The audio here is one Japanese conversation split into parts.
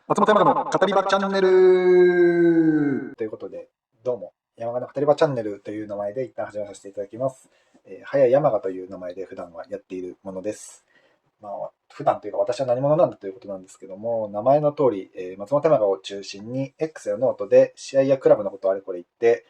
松本山雅の語り場チャンネルということで、どうも、山雅の語り場チャンネルという名前で一旦始めさせていただきます。早山雅という名前で普段はやっているものです。普段というか私は何者なんだということなんですけども、名前の通り、松本山雅を中心に X やノートで試合やクラブのことをあれこれ言って、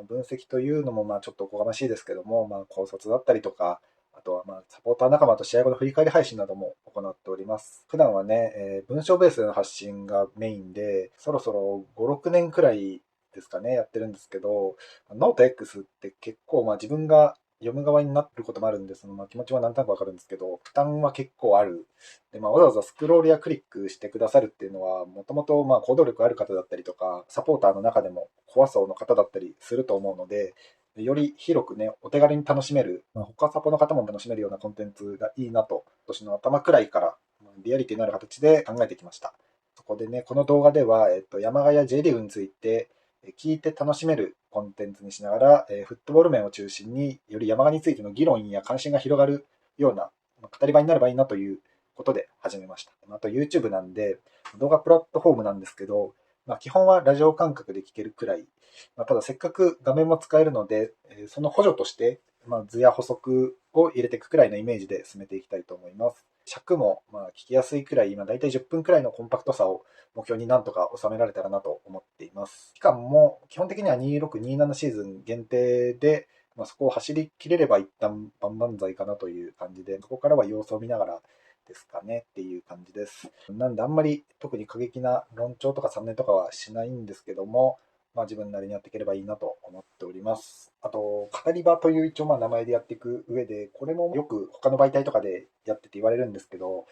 分析というのもちょっとおこがましいですけども、考察だったりとか、あとはサポーター仲間と試合後の振り返り配信なども行っております。普段はね、文章ベースでの発信がメインで、そろそろ5、6年くらいですかね、やってるんですけど、ノート X って結構自分が読む側になってることもあるんで、気持ちはなんとなくわかるんですけど、負担は結構ある。で、わざわざスクロールやクリックしてくださるっていうのは、もともと行動力ある方だったりとか、サポーターの中でも怖そうの方だったりすると思うので、より広くね、お手軽に楽しめる、他サポの方も楽しめるようなコンテンツがいいなと、今年の頭くらいからリアリティのある形で考えてきました。そこでね、この動画では、山賀や J リーグについて、聞いて楽しめるコンテンツにしながら、フットボール面を中心により山賀についての議論や関心が広がるような語り場になればいいなということで始めました。あと YouTube なんで動画プラットフォームなんですけど、基本はラジオ感覚で聞けるくらい、ただせっかく画面も使えるので、その補助として、図や補足を入れていくくらいのイメージで進めていきたいと思います。尺も聞きやすいくらい、だいたい10分くらいのコンパクトさを目標になんとか収められたらなと思っています。期間も基本的には2627シーズン限定で、そこを走り切れれば一旦万々歳かなという感じで、そこからは様子を見ながらですかねっていう感じです。なんであんまり特に過激な論調とか3年とかはしないんですけども、自分なりにやっていければいいなと思っております。あと、語り場という一応名前でやっていく上で、これもよく他の媒体とかでやってて言われるんですけど、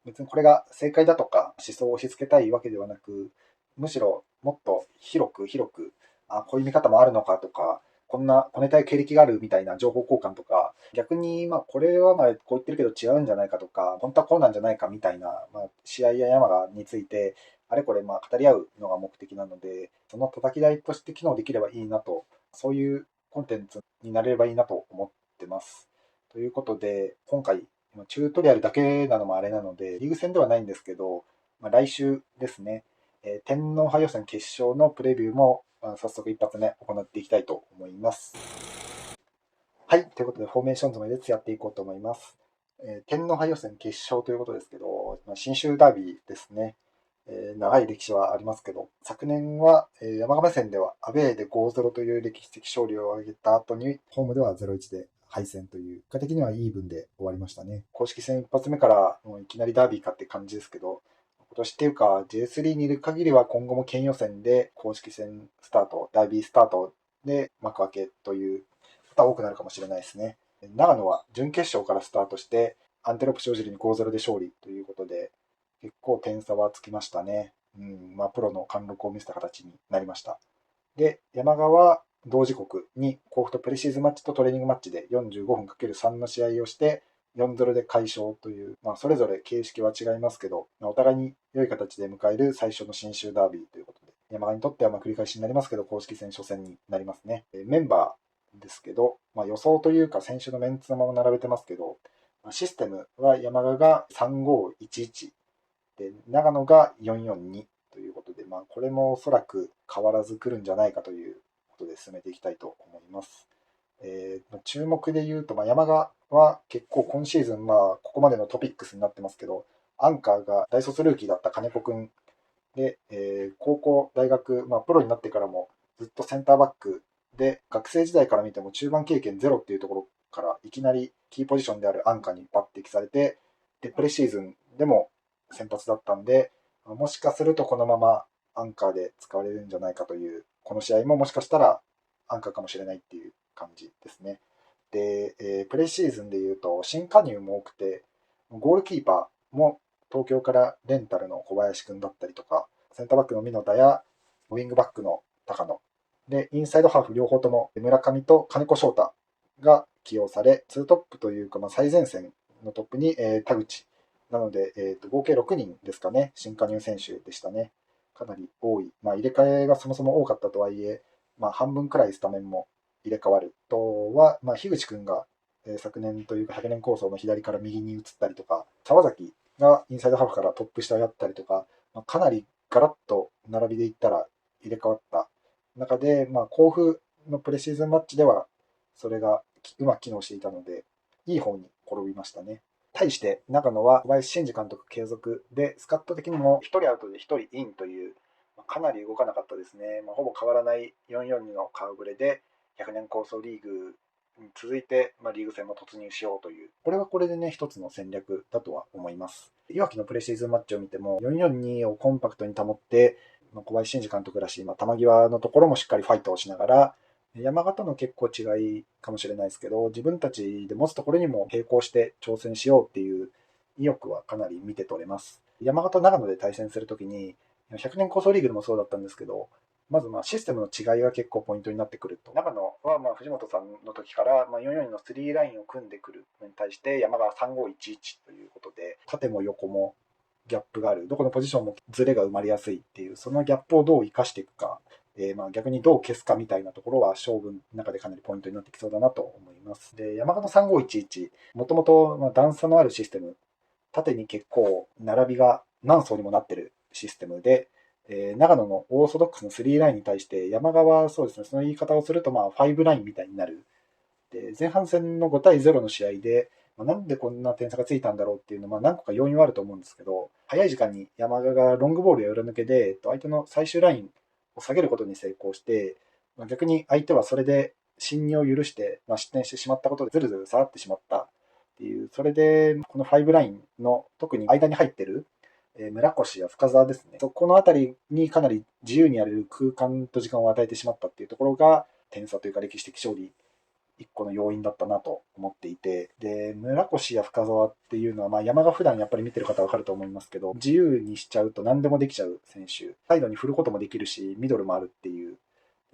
別にこれが正解だとか思想を押し付けたいわけではなく、むしろもっと広く、こういう見方もあるのかとか、こんな小ネタや経歴があるみたいな情報交換とか、逆にこれはこう言ってるけど違うんじゃないかとか、本当はこうなんじゃないかみたいな、試合や山賀について、あれこれ語り合うのが目的なので、その叩き台として機能できればいいなと、そういうコンテンツになれればいいなと思ってます。ということで、今回チュートリアルだけなのもあれなので、リーグ戦ではないんですけど、来週ですね、天皇杯予選決勝のプレビューも、早速一発目行っていきたいと思います。はい、ということで、フォーメーションズまでやっていこうと思います。天皇杯予選決勝ということですけど、新州ダービーですね。長い歴史はありますけど、昨年は、山形戦ではアウェーで5-0という歴史的勝利を挙げた後に、ホームでは0-1で敗戦という、結果的にはイーブンで終わりましたね。公式戦一発目からもういきなりダービーかって感じですけど、今年っていうか J3 にいる限りは今後も県予選で公式戦スタート、ダービースタートで幕開けという方多くなるかもしれないですね。長野は準決勝からスタートして、アンテロープ塩尻に5-0で勝利ということで、結構点差はつきましたね。プロの貫禄を見せた形になりました。で、山川は同時刻に甲府とプレシーズンマッチとトレーニングマッチで45分 ×3 の試合をして、4-0で快勝という、それぞれ形式は違いますけど、お互いに良い形で迎える最初の新州ダービーということで、山川にとっては繰り返しになりますけど、公式戦初戦になりますね。メンバーですけど、予想というか選手のメンツのまま並べてますけど、システムは山川が3511で、長野が442ということで、これもおそらく変わらず来るんじゃないかということで進めていきたいと思います。注目で言うと、山賀は結構今シーズン、ここまでのトピックスになってますけど、アンカーが大卒ルーキーだった金子くんで、高校、大学、プロになってからもずっとセンターバックで、学生時代から見ても中盤経験ゼロっていうところからいきなりキーポジションであるアンカーに抜擢されて、で、プレシーズンでも先発だったんで、もしかするとこのままアンカーで使われるんじゃないかという、この試合ももしかしたらアンカーかもしれないっていう感じですね。で、プレシーズンで言うと新加入も多くて、ゴールキーパーも東京からレンタルの小林くんだったりとか、センターバックの美濃田やウィングバックの高野、で、インサイドハーフ両方とも村上と金子翔太が起用され、ツートップというか、最前線のトップに、田口。なので、合計6人ですかね、新加入選手でしたね。かなり多い。入れ替えがそもそも多かったとはいえ、半分くらいスタメンも入れ替わる。とは、樋口くんが、昨年というか100年構想の左から右に移ったりとか、沢崎がインサイドハーフからトップ下をやったりとか、かなりガラッと並びでいったら入れ替わった中で、甲府のプレシーズンマッチではそれがうまく機能していたので、いい方に転びましたね。対して長野は小林慎二監督継続で、スカット的にも1人アウトで1人インという、かなり動かなかったですね。ほぼ変わらない442の顔ぶれで100年構想リーグに続いて、リーグ戦も突入しようという、これはこれでね、一つの戦略だとは思います。いわきのプレシーズンマッチを見ても、442をコンパクトに保って、小林慎二監督らしい、球際のところもしっかりファイトをしながら、山形の結構違いかもしれないですけど、自分たちで持つところにも並行して挑戦しようっていう意欲はかなり見て取れます。山形長野で対戦するときに、100年構想リーグでもそうだったんですけど、まずシステムの違いが結構ポイントになってくると。長野は藤本さんの時から442の3ラインを組んでくるのに対して山川3511ということで、縦も横もギャップがある。どこのポジションもズレが生まれやすいっていう、そのギャップをどう生かしていくか、逆にどう消すかみたいなところは勝負の中でかなりポイントになってきそうだなと思います。で、山形3511、もともと段差のあるシステム、縦に結構並びが何層にもなってるシステムで、長野のオーソドックスの3ラインに対して山側はそうですね、その言い方をすると5ラインみたいになる。で、前半戦の5対0の試合で、なんでこんな点差がついたんだろうっていうのは、何個か要因はあると思うんですけど、早い時間に山側がロングボールや裏抜けで、相手の最終ラインを下げることに成功して、逆に相手はそれで侵入を許して、失点してしまったことでずるずる下がってしまったっていう、それでこの5ラインの特に間に入ってる村越や深沢ですね。そこのあたりにかなり自由にやれる空間と時間を与えてしまったっていうところが、点差というか歴史的勝利一個の要因だったなと思っていて、で、村越や深沢っていうのは、山が普段やっぱり見てる方はわかると思いますけど、自由にしちゃうと何でもできちゃう選手、サイドに振ることもできるし、ミドルもあるっていう、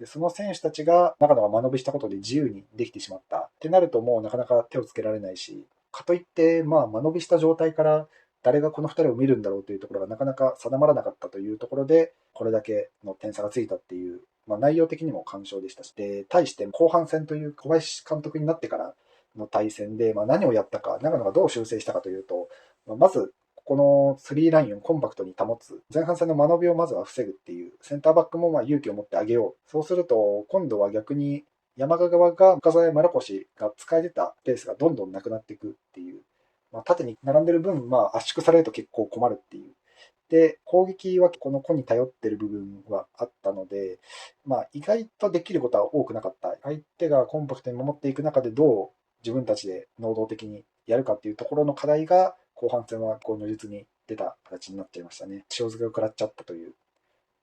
でその選手たちが長野が間延びしたことで自由にできてしまったってなると、もうなかなか手をつけられないし、かといって、間延びした状態から誰がこの2人を見るんだろうというところがなかなか定まらなかったというところで、これだけの点差がついたっていう内容的にも完勝でしたし、で、対して後半戦という小林監督になってからの対戦で、何をやったか、長野がどう修正したかというと、まず、この3ラインをコンパクトに保つ。前半戦の間延びをまずは防ぐっていう。センターバックも勇気を持ってあげよう。そうすると、今度は逆に山川側が深澤や村越が使えてたペースがどんどんなくなっていくっていう。縦に並んでる分、圧縮されると結構困るっていう。で、攻撃はこの子に頼ってる部分はあったので、意外とできることは多くなかった。相手がコンパクトに守っていく中でどう自分たちで能動的にやるかっていうところの課題が、後半戦は如実に出た形になっちゃいましたね。塩漬けを食らっちゃったという。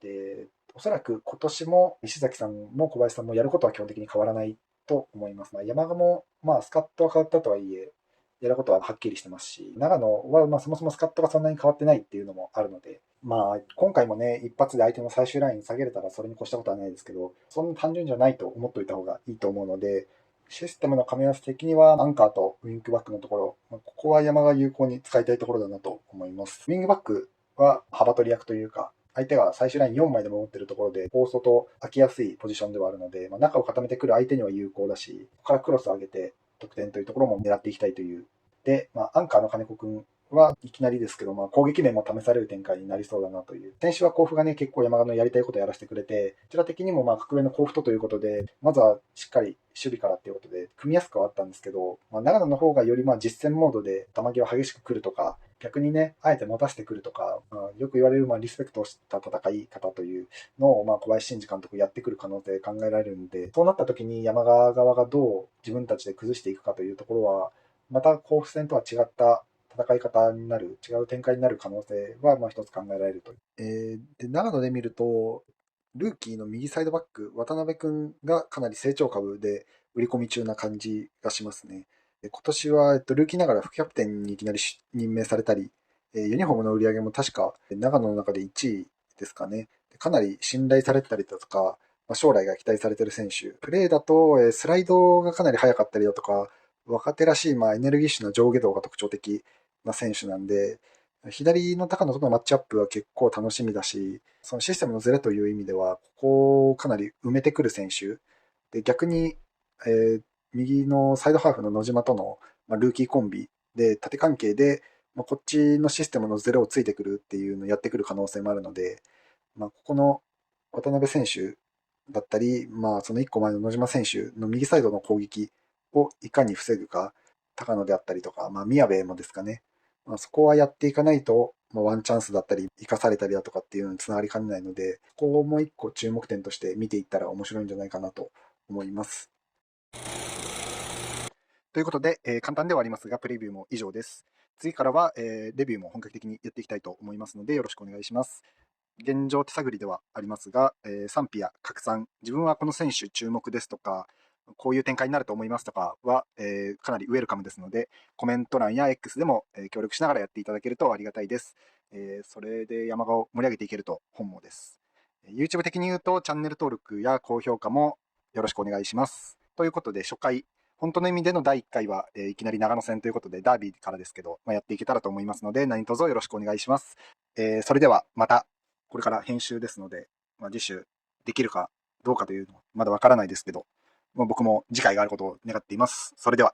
で、おそらく今年も石崎さんも小林さんもやることは基本的に変わらないと思います。山賀も、スカットは変わったとはいえ、やることははっきりしてますし、長野はそもそもスカットがそんなに変わってないっていうのもあるので、今回もね、一発で相手の最終ライン下げれたらそれに越したことはないですけど、そんな単純じゃないと思っておいた方がいいと思うので、システムの噛み合わせ的にはアンカーとウィングバックのところ、ここは山が有効に使いたいところだなと思います。ウィングバックは幅取り役というか、相手が最終ライン4枚でも持っているところで、大外空きやすいポジションではあるので、中を固めてくる相手には有効だし、ここからクロスを上げて得点というところも狙っていきたいというで、アンカーの金子くんはいきなりですけど、攻撃面も試される展開になりそうだなという。先週は甲府がね、結構山鹿のやりたいことをやらせてくれて、こちら的にも格上の甲府ということで、まずはしっかり守備からっていうことで、組みやすくはあったんですけど、長野の方がより実戦モードで球際激しく来るとか、逆にね、あえて持たせてくるとか、よく言われるリスペクトをした戦い方というのを、小林慎二監督やってくる可能性考えられるんで、そうなった時に山川側がどう自分たちで崩していくかというところは、また甲府戦とは違った戦い方になる、違う展開になる可能性は一つ考えられると。で、長野で見ると、ルーキーの右サイドバック、渡辺君がかなり成長株で売り込み中な感じがしますね。今年は、ルーキーながら副キャプテンにいきなり任命されたり、ユニフォームの売り上げも確か長野の中で1位ですかね。かなり信頼されてたりだとか、将来が期待されている選手。プレーだと、スライドがかなり速かったりだとか、若手らしい、エネルギッシュな上下動が特徴的な選手なんで、左の高野とのマッチアップは結構楽しみだし、そのシステムのズレという意味では、ここをかなり埋めてくる選手。で、逆に、右のサイドハーフの野島との、ルーキーコンビで、縦関係で、こっちのシステムのズレをついてくるっていうのをやってくる可能性もあるので、ここの渡辺選手だったり、その1個前の野島選手の右サイドの攻撃をいかに防ぐか、高野であったりとか、宮部もですかね。そこはやっていかないと、ワンチャンスだったり、生かされたりだとかっていうのにつながりかねないので、ここをもう一個注目点として見ていったら面白いんじゃないかなと思います。ということで、簡単ではありますが、プレビューも以上です。次からは、レビューも本格的にやっていきたいと思いますので、よろしくお願いします。現状手探りではありますが、賛否や拡散、自分はこの選手注目ですとか、こういう展開になると思いますとかは、かなりウェルカムですので、コメント欄や X でも、協力しながらやっていただけるとありがたいです。それで山鹿を盛り上げていけると本望です。YouTube 的に言うと、チャンネル登録や高評価もよろしくお願いします。ということで、初回、本当の意味での第1回は、いきなり長野戦ということで、ダービーからですけど、やっていけたらと思いますので、何卒よろしくお願いします。それではまたこれから編集ですので、次週できるかどうかというのはまだわからないですけど、僕も次回があることを願っています。それでは。